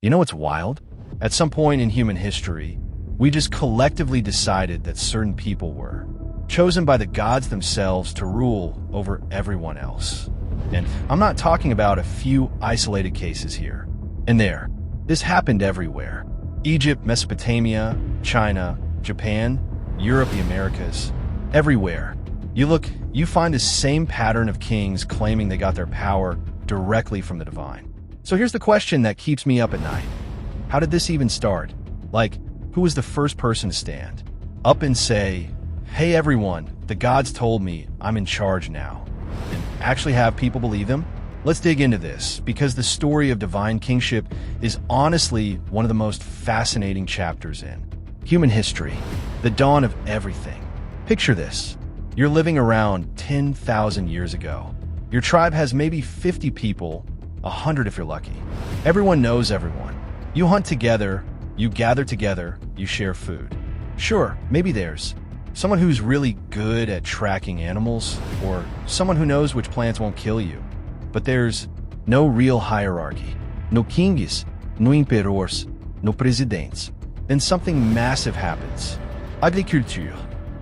You know what's wild? At some point in human history, we just collectively decided that certain people were chosen by the gods themselves to rule over everyone else. And I'm not talking about a few isolated cases here and there. This happened everywhere. Egypt, Mesopotamia, China, Japan, Europe, the Americas, everywhere. You look, you find the same pattern of kings claiming they got their power directly from the divine. So here's the question that keeps me up at night. How did this even start? Like, who was the first person to stand up and say, hey everyone, the gods told me I'm in charge now, and actually have people believe them? Let's dig into this, because the story of divine kingship is honestly one of the most fascinating chapters in human history, the dawn of everything. Picture this. You're living around 10,000 years ago. Your tribe has maybe 50 people, 100 if you're lucky. Everyone knows everyone. You hunt together, you gather together, you share food. Sure, maybe there's someone who's really good at tracking animals, or someone who knows which plants won't kill you. But there's no real hierarchy. No kings, no emperors, no presidents. Then something massive happens. Agriculture.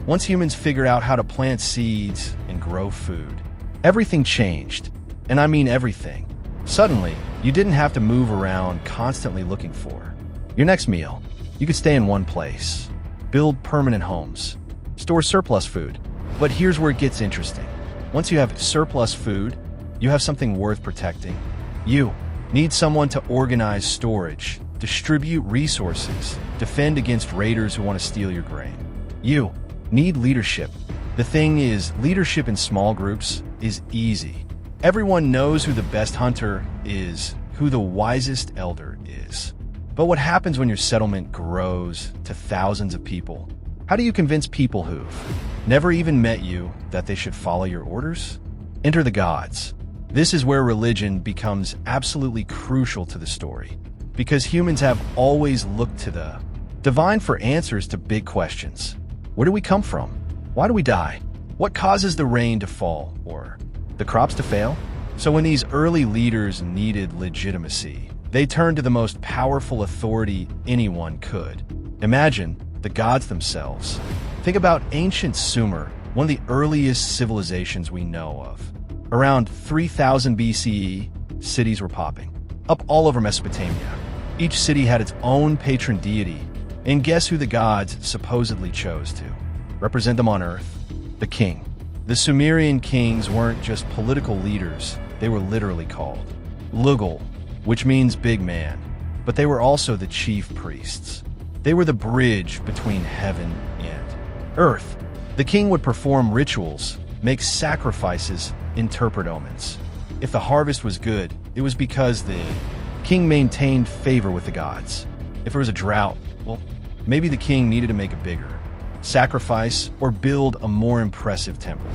Once humans figure out how to plant seeds and grow food, everything changed. And I mean everything. Suddenly, you didn't have to move around constantly looking for your next meal. You could stay in one place, build permanent homes, store surplus food. But here's where it gets interesting. Once you have surplus food, you have something worth protecting. You need someone to organize storage, distribute resources, defend against raiders who want to steal your grain. You need leadership. The thing is, leadership in small groups is easy. Everyone knows who the best hunter is, who the wisest elder is. But what happens when your settlement grows to thousands of people? How do you convince people who've never even met you that they should follow your orders? Enter the gods. This is where religion becomes absolutely crucial to the story, because humans have always looked to the divine for answers to big questions. Where do we come from? Why do we die? What causes the rain to fall, or the crops to fail? So when these early leaders needed legitimacy, they turned to the most powerful authority anyone could. Imagine the gods themselves. Think about ancient Sumer, one of the earliest civilizations we know of. Around 3000 BCE, cities were popping up all over Mesopotamia. Each city had its own patron deity, and guess who the gods supposedly chose to represent them on Earth? The king. The Sumerian kings weren't just political leaders, they were literally called Lugal, which means big man, but they were also the chief priests. They were the bridge between heaven and earth. The king would perform rituals, make sacrifices, interpret omens. If the harvest was good, it was because the king maintained favor with the gods. If there was a drought, well, maybe the king needed to make a bigger sacrifice or build a more impressive temple.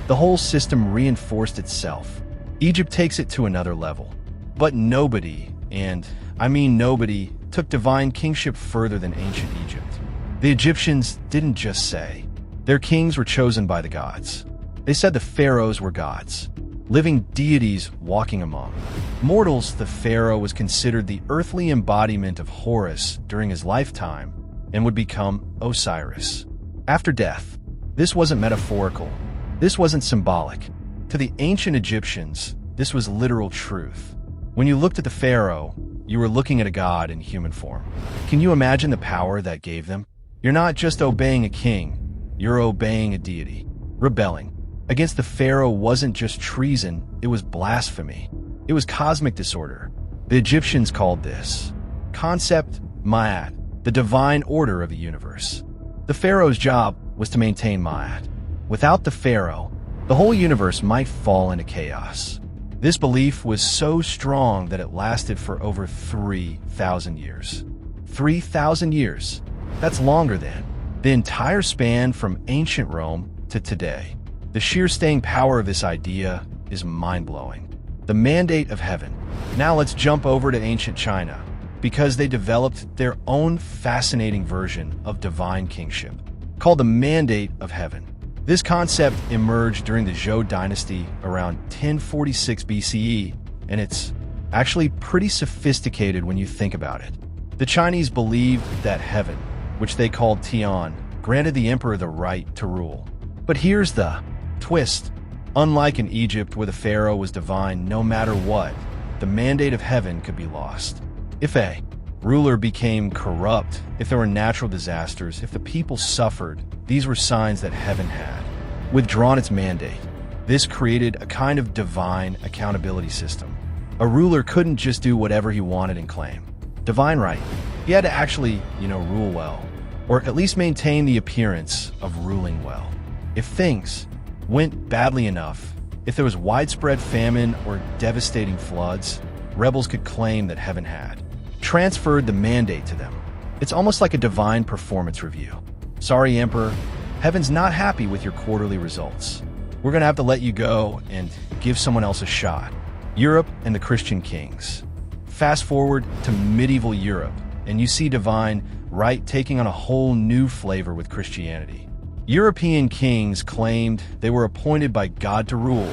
The whole system reinforced itself. Egypt takes it to another level. But nobody, and I mean nobody, took divine kingship further than ancient Egypt. The Egyptians didn't just say their kings were chosen by the gods. They said the pharaohs were gods, living deities walking among mortals. The pharaoh was considered the earthly embodiment of Horus during his lifetime and would become Osiris after death. This wasn't metaphorical. This wasn't symbolic. To the ancient Egyptians, this was literal truth. When you looked at the pharaoh, you were looking at a god in human form. Can you imagine the power that gave them? You're not just obeying a king, you're obeying a deity. Rebelling against the pharaoh wasn't just treason, it was blasphemy. It was cosmic disorder. The Egyptians called this concept Ma'at, the divine order of the universe. The pharaoh's job was to maintain Ma'at. Without the pharaoh, the whole universe might fall into chaos. This belief was so strong that it lasted for over 3,000 years. 3,000 years. That's longer than the entire span from ancient Rome to today. The sheer staying power of this idea is mind-blowing. The mandate of heaven. Now let's jump over to ancient China, because they developed their own fascinating version of divine kingship, called the mandate of heaven. This concept emerged during the Zhou dynasty around 1046 BCE, and it's Actually pretty sophisticated when you think about it. The Chinese believed that heaven, which they called Tian, granted the emperor the right to rule. But here's the twist. Unlike in Egypt where the pharaoh was divine no matter what, the mandate of heaven could be lost. If a ruler became corrupt, if there were natural disasters, if the people suffered, these were signs that heaven had withdrawn its mandate. This created a kind of divine accountability system. A ruler couldn't just do whatever he wanted and claim divine right. He had to actually, rule well, or at least maintain the appearance of ruling well. If things went badly enough, if there was widespread famine or devastating floods, rebels could claim that heaven had transferred the mandate to them. It's almost like a divine performance review. Sorry, Emperor, heaven's not happy with your quarterly results. We're going to have to let you go and give someone else a shot. Europe and the Christian kings. Fast forward to medieval Europe, and you see divine right taking on a whole new flavor with Christianity. European kings claimed they were appointed by God to rule,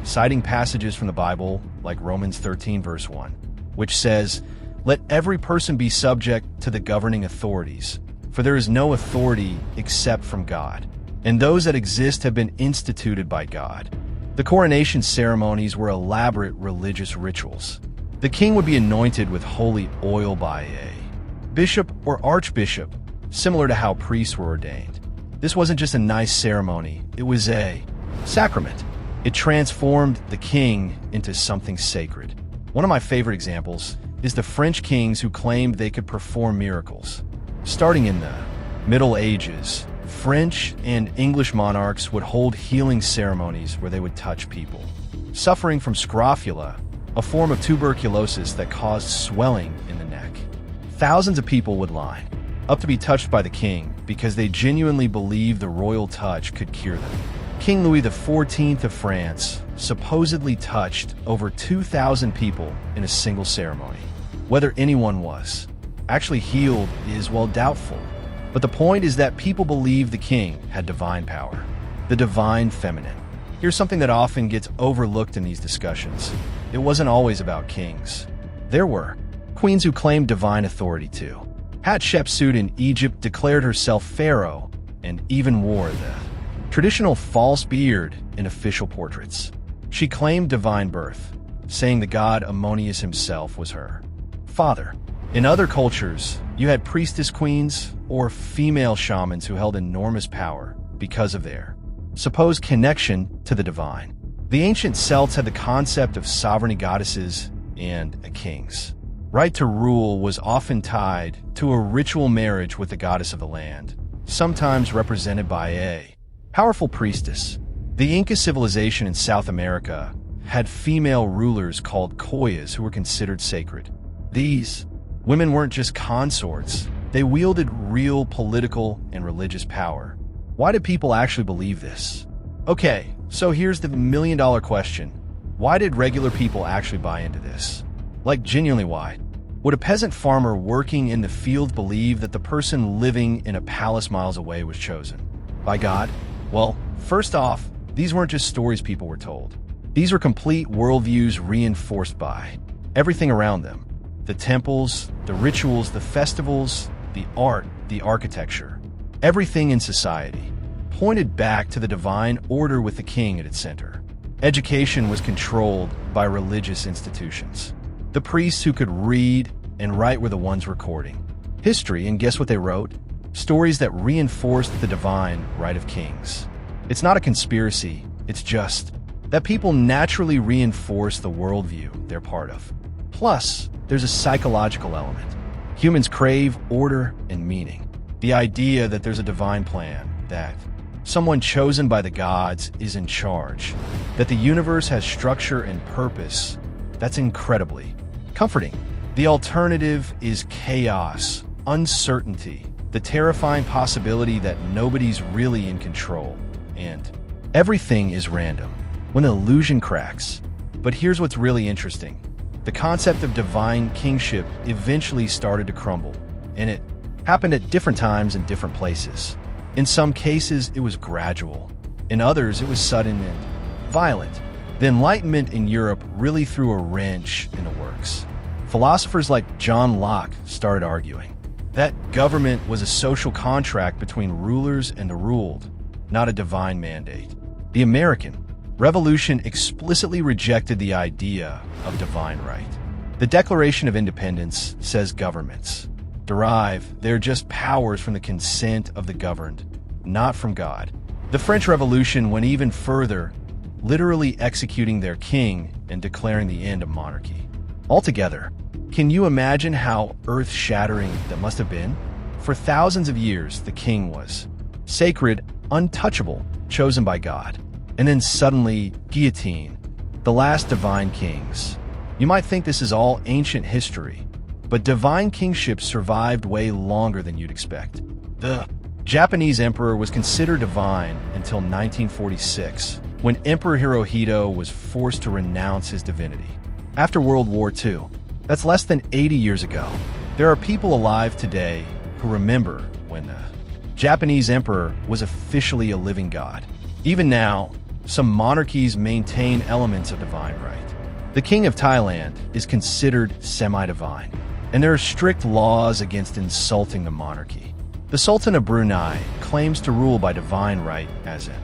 citing passages from the Bible like Romans 13 verse 1, which says, "Let every person be subject to the governing authorities, for there is no authority except from God, and those that exist have been instituted by God." The coronation ceremonies were elaborate religious rituals. The king would be anointed with holy oil by a bishop or archbishop, similar to how priests were ordained. This wasn't just a nice ceremony, it was a sacrament. It transformed the king into something sacred. One of my favorite examples is the French kings who claimed they could perform miracles. Starting in the Middle Ages, French and English monarchs would hold healing ceremonies where they would touch people suffering from scrofula, a form of tuberculosis that caused swelling in the neck. Thousands of people would line up to be touched by the king because they genuinely believed the royal touch could cure them. King Louis XIV of France supposedly touched over 2,000 people in a single ceremony. Whether anyone was actually healed is, well, doubtful. But the point is that people believed the king had divine power, the divine feminine. Here's something that often gets overlooked in these discussions. It wasn't always about kings. There were queens who claimed divine authority too. Hatshepsut in Egypt declared herself pharaoh and even wore the traditional false beard in official portraits. She claimed divine birth, saying the god Ammonius himself was her father. In other cultures, you had priestess queens or female shamans who held enormous power because of their supposed connection to the divine. The ancient Celts had the concept of sovereignty goddesses and a king's right to rule was often tied to a ritual marriage with the goddess of the land, sometimes represented by a powerful priestess. The Inca civilization in South America had female rulers called koyas who were considered sacred. These women weren't just consorts, they wielded real political and religious power. Why did people actually believe this? Okay, so here's the million-dollar question. Why did regular people actually buy into this? Like, genuinely why? Would a peasant farmer working in the field believe that the person living in a palace miles away was chosen by God? Well, first off, these weren't just stories people were told. These were complete worldviews reinforced by everything around them. The temples, the rituals, the festivals, the art, the architecture. Everything in society pointed back to the divine order with the king at its center. Education was controlled by religious institutions. The priests who could read and write were the ones recording history, and guess what they wrote? Stories that reinforced the divine right of kings. It's not a conspiracy, it's just that people naturally reinforce the worldview they're part of. Plus, there's a psychological element. Humans crave order and meaning. The idea that there's a divine plan, that someone chosen by the gods is in charge, that the universe has structure and purpose, that's incredibly comforting. The alternative is chaos, uncertainty, the terrifying possibility that nobody's really in control, and everything is random. When the illusion cracks. But here's what's really interesting. The concept of divine kingship eventually started to crumble, and it happened at different times in different places. In some cases, it was gradual. In others, it was sudden and violent. The Enlightenment in Europe really threw a wrench in the works. Philosophers like John Locke started arguing that government was a social contract between rulers and the ruled, not a divine mandate. The American Revolution explicitly rejected the idea of divine right. The Declaration of Independence says governments derive their just powers from the consent of the governed, not from God. The French Revolution went even further, literally executing their king and declaring the end of monarchy. Altogether, can you imagine how earth-shattering that must have been? For thousands of years, the king was sacred, untouchable, chosen by God. And then suddenly, guillotine, the last divine kings. You might think this is all ancient history, but divine kingship survived way longer than you'd expect. The Japanese emperor was considered divine until 1946, when Emperor Hirohito was forced to renounce his divinity. After World War II, that's less than 80 years ago, there are people alive today who remember when the Japanese emperor was officially a living god. Even now, some monarchies maintain elements of divine right. The king of Thailand is considered semi-divine, and there are strict laws against insulting the monarchy. The Sultan of Brunei claims to rule by divine right as an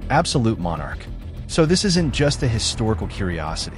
absolute monarch. So this isn't just a historical curiosity.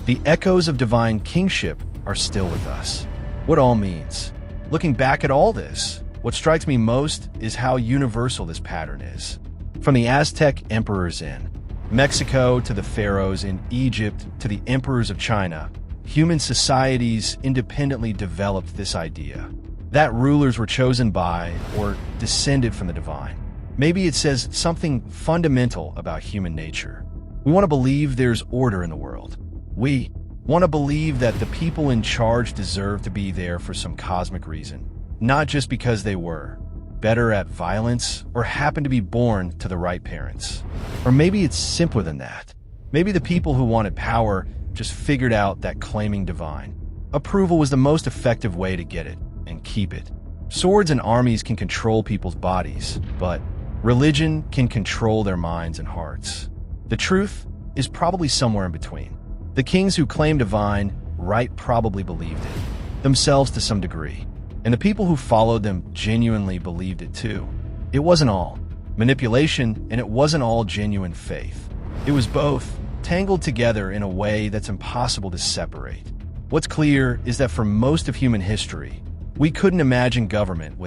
The echoes of divine kingship are still with us. What it all means. Looking back at all this, what strikes me most is how universal this pattern is. From the Aztec emperors in Mexico to the pharaohs in Egypt to the emperors of China, human societies independently developed this idea that rulers were chosen by or descended from the divine. Maybe it says something fundamental about human nature. We want to believe there's order in the world. We want to believe that the people in charge deserve to be there for some cosmic reason, not just because they were better at violence or happened to be born to the right parents. Or maybe it's simpler than that. Maybe the people who wanted power just figured out that claiming divine approval was the most effective way to get it and keep it. Swords and armies can control people's bodies, but religion can control their minds and hearts. The truth is probably somewhere in between. The kings who claimed divine right probably believed it, themselves to some degree. And the people who followed them genuinely believed it too. It wasn't all manipulation, and it wasn't all genuine faith. It was both, tangled together in a way that's impossible to separate. What's clear is that for most of human history, we couldn't imagine government without